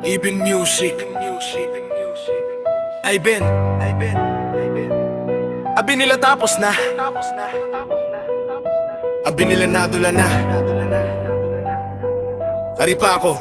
Even music. Ay Ben, abi nila tapos na. Abi nila nadula na. Ari pa ako.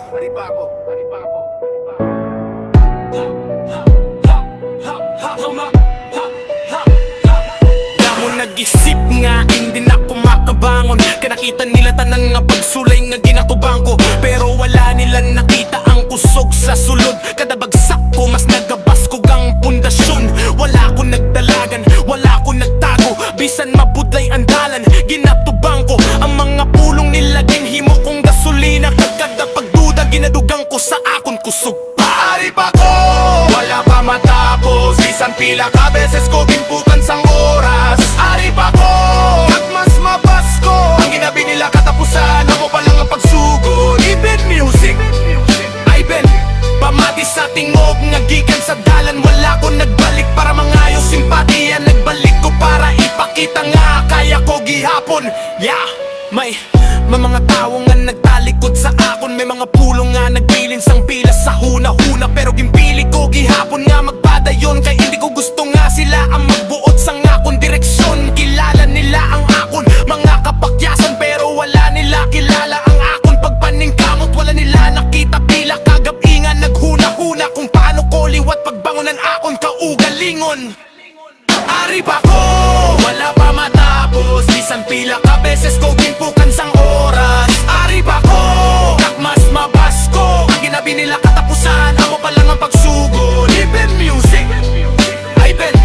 Damo nag-isip nga, hindi na ako makabangon. Kanakita nila tanang nga pagsulay nga ginatubang ko. Pero wala nilang nakita ang kusog sa sulod. Kada bagsak ko mas nagabas ko gang pundasyon. Wala ko nagdalagan, wala ko nagtago. Bisan mabudlay ang dalan, ginatubang ko. Ang mga pulong nilaging himo kong gasolina. Kada pagduda ginadugang ko sa akon kusog. Paari pa ko, wala pa matapos. Bisan pila ka beses ko ginpukan sang oras. Ari pa ko, at mas mabas ko. Ang ginabi nila katapusan, ako pa lang ang pagsugod. Even music, ay Ben, pamati sa tingog nga gikan sa dalan. Wala ko nagbalik para mangayo simpatiya. Nagbalik ko para ipakita nga kaya ko gihapon. Yeah, may mga tao nga nagtalikod sa akon. May mga pulong nga nagbilin sang pila sa huna-huna. Pero gimpili ko gihapon nga magpadayon. Kay hindi ko gusto nga sila ang magbuot sang akon direksyon. Kilala nila ang akon mga kapakyasan, pero wala nila kilala ang akon pagpaningkamot. Wala nila nakita pila kagabingan. Naghuna-huna kung paano ko liwat pagbangunan akon kaugalingon. Ari pa ko, wala pa matapos. Bisan pila ka beses ko ginpukan sang oras. Ari pa ko, at mas mabas ko. Ang ginabi nila katapusan, ako pa lang ang pagsugod. Even music, ay Ben,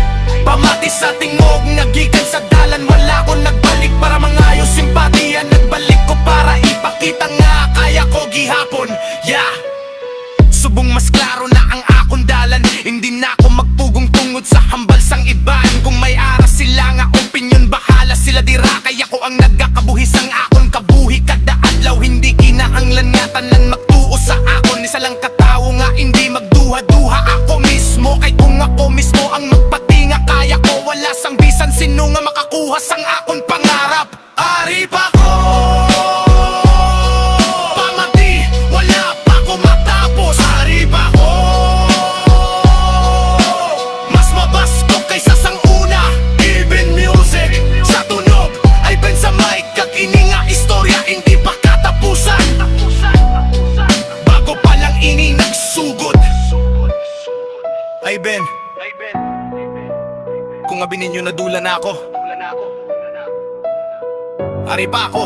pamati sa tingog nga gikan sa dalan. Wala ko nagbalik para mangayo simpatiya. Nagbalik ko para ipakita nga kaya ko gihapon. Yeah, subong mas klaro na ang akon dalan. Hindi na ako magpugong tungod sa hambal sang iban. Kung may aras sila nga opinion, bahala sila dira. Kaya ko ang nagkakabuhi sang akon kabuhi. Kada adlaw hindi kinahanglan nga tanan magtuo sa akon. Isa lang katawo nga hindi magduha-duha ako mismo. Kay kung ako mismo ang magpatinga, kaya ko wala sang bisan sino nga makakuha sang akon pangarap. Ari pa ko, pamati, wala pa ko matapos. Ari pa ko, mas mabas ko kaysa sang una. Even music, sa tunog, ay Ben sa mic. Kag ini nga istorya, hindi pa katapusan. Bago pa lang ini nagsugod. Ay Ben, kung abi ninyo nadula na ako, ari pa ako.